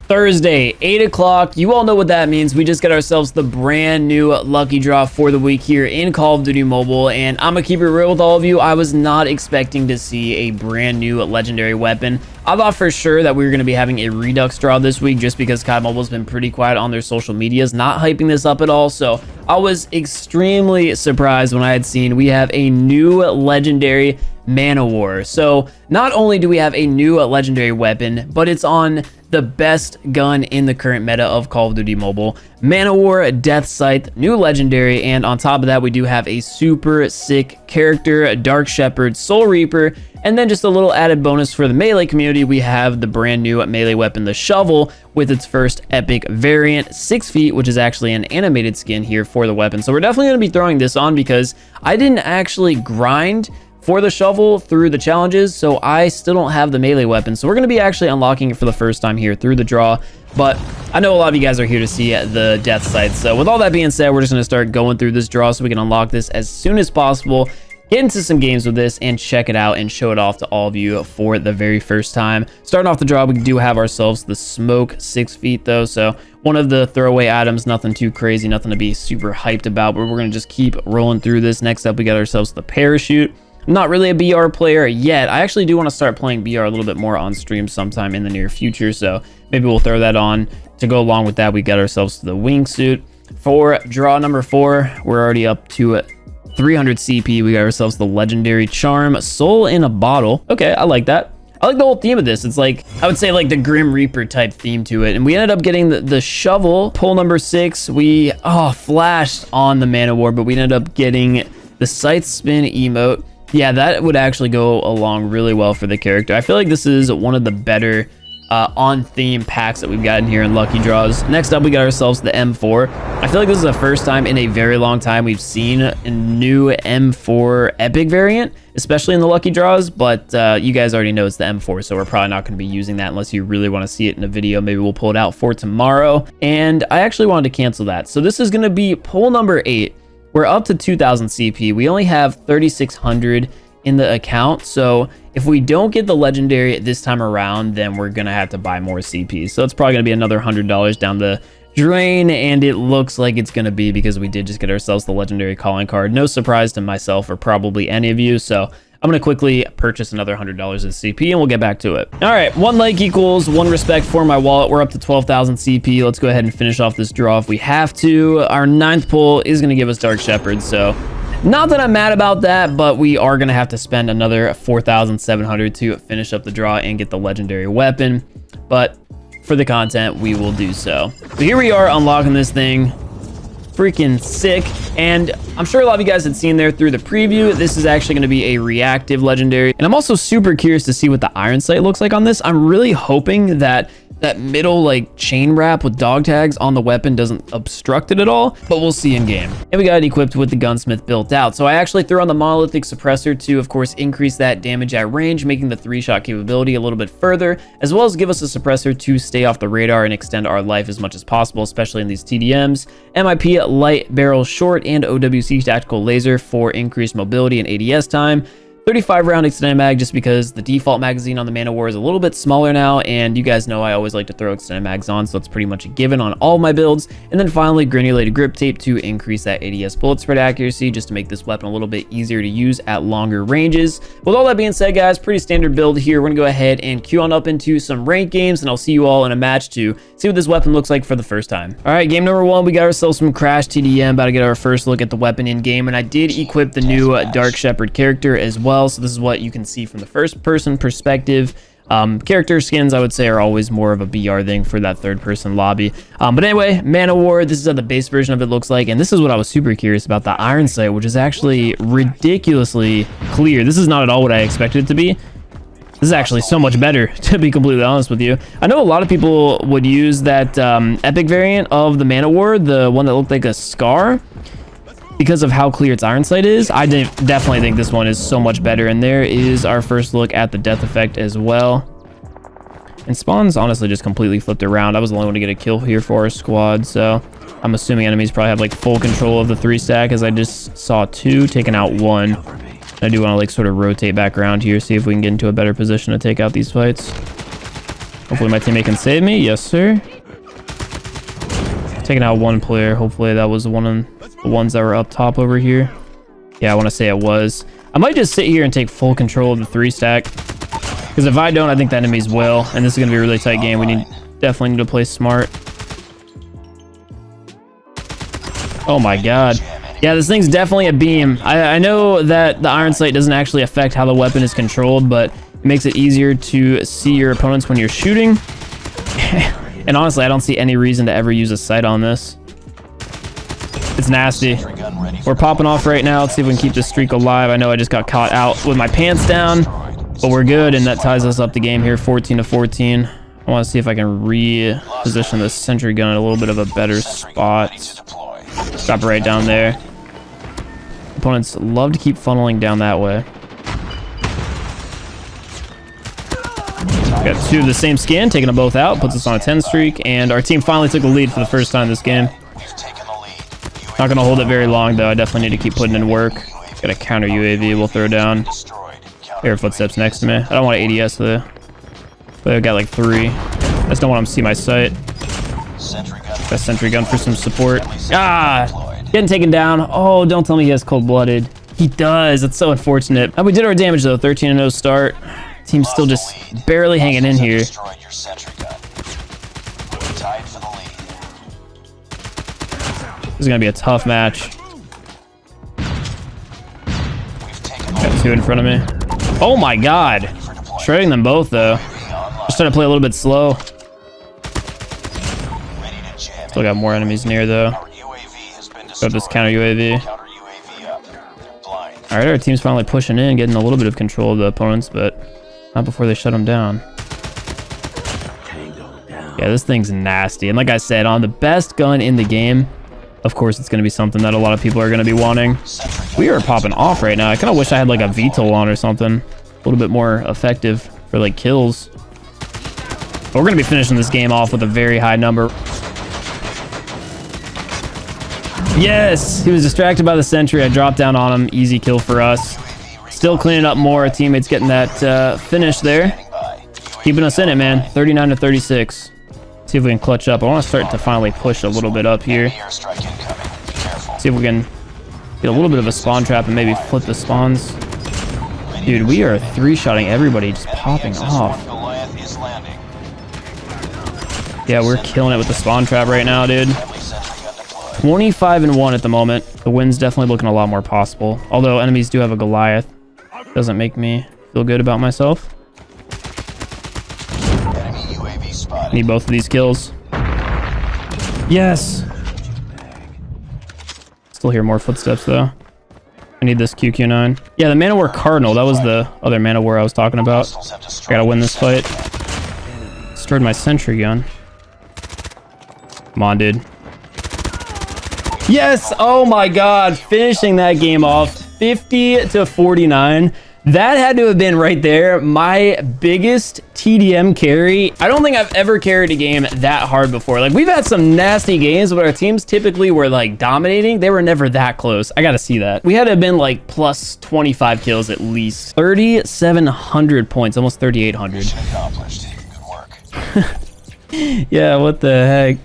Thursday, 8 o'clock. You all know what that means. We just got ourselves the brand new lucky draw for the week here in Call of Duty Mobile. And I'm going to keep it real with all of you. I was not expecting to see a brand new legendary weapon. I thought for sure that we were going to be having a Redux draw this week just because COD Mobile's been pretty quiet on their social medias, not hyping this up at all. So I was extremely surprised when I had seen we have a new legendary Man of War. So not only do we have a new legendary weapon, but it's on the best gun in the current meta of Call of Duty Mobile. Man of War, Death Scythe, new legendary, and on top of that, we do have a super sick character, Dark Shepherd, Soul Reaper, and then just a little added bonus for the melee community, we have the brand new melee weapon, the Shovel, with its first epic variant, 6 feet, which is actually an animated skin here for the weapon. So we're definitely going to be throwing this on because I didn't actually grind for the Shovel through the challenges, so I still don't have the melee weapon. So we're going to be actually unlocking it for the first time here through the draw, but I know a lot of you guys are here to see the Death Scythe. So with all that being said, we're just going to start going through this draw so we can unlock this as soon as possible, get into some games with this, and check it out and show it off to all of you for the very first time. Starting off the draw, we do have ourselves the Smoke 6 feet though, so one of the throwaway items, nothing too crazy, nothing to be super hyped about, but we're going to just keep rolling through this. Next up, we got ourselves the Parachute. I'm not really a BR player yet. I actually do want to start playing BR a little bit more on stream sometime in the near future, so maybe we'll throw that on. To go along with that, we got ourselves the Wingsuit. For draw number 4, we're already up to 300 CP. We got ourselves the legendary Charm, Soul in a Bottle. Okay, I like that. I like the whole theme of this. It's like, I would say like the Grim Reaper type theme to it. And we ended up getting the Shovel, pull number 6. We flashed on the Man of War, but we ended up getting the Scythe Spin emote. Yeah, that would actually go along really well for the character. I feel like this is one of the better on-theme packs that we've gotten here in Lucky Draws. Next up, we got ourselves the M4. I feel like this is the first time in a very long time we've seen a new M4 epic variant, especially in the Lucky Draws, but you guys already know it's the M4, so we're probably not going to be using that unless you really want to see it in a video. Maybe we'll pull it out for tomorrow. And I actually wanted to cancel that. So this is going to be pull number 8. We're up to 2,000 CP. We only have 3,600 in the account. So if we don't get the legendary this time around, then we're going to have to buy more CP. So it's probably going to be another $100 down the drain. And it looks like it's going to be because we did just get ourselves the legendary calling card. No surprise to myself or probably any of you. So I'm going to quickly purchase another $100 in CP and we'll get back to it. All right, 1 like equals 1 respect for my wallet. We're up to 12,000 CP. Let's go ahead and finish off this draw if we have to. Our 9th pull is going to give us Dark Shepherd. So not that I'm mad about that, but we are going to have to spend another 4,700 to finish up the draw and get the legendary weapon. But for the content, we will do so. So here we are unlocking this thing. Freaking sick. And I'm sure a lot of you guys had seen there through the preview, this is actually going to be a reactive legendary. And I'm also super curious to see what the iron sight looks like on this. I'm really hoping that that middle like chain wrap with dog tags on the weapon doesn't obstruct it at all, but we'll see in game. And we got it equipped with the Gunsmith built out. So I actually threw on the monolithic suppressor to, of course, increase that damage at range, making the 3-shot capability a little bit further, as well as give us a suppressor to stay off the radar and extend our life as much as possible, especially in these TDMs. MIP light barrel short and OWC tactical laser for increased mobility and ADS time. 35 round extended mag, just because the default magazine on the Man of War is a little bit smaller now, and you guys know I always like to throw extended mags on, so it's pretty much a given on all of my builds. And then finally, granulated grip tape to increase that ADS bullet spread accuracy, just to make this weapon a little bit easier to use at longer ranges. With all that being said, guys, pretty standard build here. We're gonna go ahead and queue on up into some ranked games, and I'll see you all in a match to see what this weapon looks like for the first time. All right, game number 1, we got ourselves some Crash TDM, about to get our first look at the weapon in game, and I did equip the new Dark Shepherd character as well, so this is what you can see from the first person perspective. Character skins, I would say, are always more of a BR thing for that third person lobby. But anyway, Man of War, this is how the base version of it looks like, and this is what I was super curious about, the iron sight, which is actually ridiculously clear. This is not at all what I expected it to be. This is actually so much better, to be completely honest with you. I know a lot of people would use that epic variant of the Man of War, the one that looked like a scar, because of how clear its iron sight is. I definitely think this one is so much better. And there is our first look at the death effect as well. And spawns honestly just completely flipped around. I was the only one to get a kill here for our squad, so I'm assuming enemies probably have like full control of the 3 stack, as I just saw 2 taking out 1. I do want to like sort of rotate back around here, see if we can get into a better position to take out these fights. Hopefully my teammate can save me. Yes, sir. Taking out one player. Hopefully that was one of the ones that were up top over here. Yeah, I want to say it was. I might just sit here and take full control of the 3-stack. Because if I don't, I think the enemies will. And this is going to be a really tight game. We definitely need to play smart. Oh my god. Yeah, this thing's definitely a beam. I know that the iron sight doesn't actually affect how the weapon is controlled, but it makes it easier to see your opponents when you're shooting. And honestly, I don't see any reason to ever use a sight on this. It's nasty. We're popping off right now. Let's see if we can keep this streak alive. I know I just got caught out with my pants down, but we're good, and that ties us up the game here, 14-14. I want to see if I can reposition the sentry gun in a little bit of a better spot. Drop it right down there. Opponents love to keep funneling down that way. Got two of the same skin, taking them both out, puts us on a 10 streak, and our team finally took a lead for the first time this game. Not gonna hold it very long though. I definitely need to keep putting in work. Got a counter UAV we'll throw down. Air footsteps next to me. I don't want to ADS though. But I've got like 3. I just don't want them to see my sight. Got sentry gun for some support. Ah! Getting taken down. Oh, don't tell me he has cold-blooded. He does. That's so unfortunate. We did our damage though. 13-0 start. Team's still just barely hanging in here. This is gonna be a tough match. Got 2 in front of me. Oh my god. Shredding them both though. Just trying to play a little bit slow. Still got more enemies near though. Got this counter UAV. Alright, our team's finally pushing in, getting a little bit of control of the opponents, but not before they shut them down. Yeah, this thing's nasty. And like I said, on the best gun in the game, of course, it's going to be something that a lot of people are going to be wanting. We are popping off right now. I kind of wish I had like a VTOL on or something. A little bit more effective for like kills. But we're going to be finishing this game off with a very high number. Yes! He was distracted by the sentry. I dropped down on him. Easy kill for us. Still cleaning up more. Our teammates getting that finish there. Keeping us in it, man. 39-36. See if we can clutch up. I want to start to finally push a little bit up here. See if we can get a little bit of a spawn trap and maybe flip the spawns. Dude, we are 3-shotting everybody, just popping off. Yeah, we're killing it with the spawn trap right now, dude. 25-1 at the moment. The win's definitely looking a lot more possible. Although enemies do have a Goliath. Doesn't make me feel good about myself. Need both of these kills. Yes! Still hear more footsteps though. I need this QQ9. Yeah, the Man-O-War Cardinal. That was the other Man-O-War I was talking about. I gotta win this fight. Destroyed my sentry gun. Come on, dude. Yes! Oh my god. Finishing that game off 50-49. That had to have been right there my biggest TDM carry. I don't think I've ever carried a game that hard before. Like, we've had some nasty games, but our teams typically were like dominating. They were never that close. I gotta see that. We had to have been like plus 25 kills at least. 3,700 points, almost 3,800. Mission accomplished. Good work. Yeah, what the heck?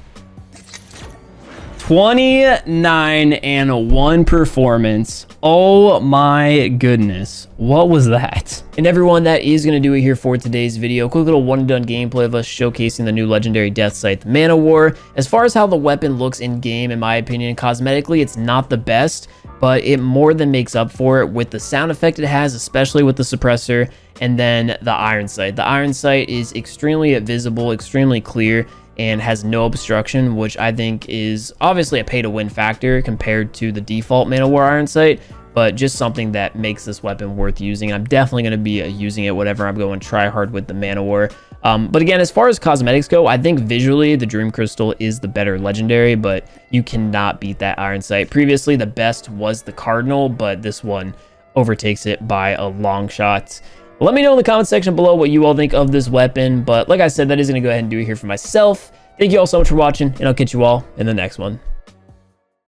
29-1 performance. Oh my goodness. What was that? And everyone, that is going to do it here for today's video. Quick little one-and-done gameplay of us showcasing the new legendary death scythe Man-O-War. As far as how the weapon looks in game, in my opinion, cosmetically, it's not the best, but it more than makes up for it with the sound effect it has, especially with the suppressor, and then the iron sight. The iron sight is extremely visible, extremely clear, and has no obstruction, which I think is obviously a pay-to-win factor compared to the default Man-O-War iron sight, but just something that makes this weapon worth using. I'm definitely going to be using it whenever I'm going try hard with the Man-O-War. But again, as far as cosmetics go, I think visually the Dream Crystal is the better legendary, but you cannot beat that iron sight. Previously, the best was the Cardinal, but this one overtakes it by a long shot. Let me know in the comment section below what you all think of this weapon. But like I said, that is going to go ahead and do it here for myself. Thank you all so much for watching, and I'll catch you all in the next one.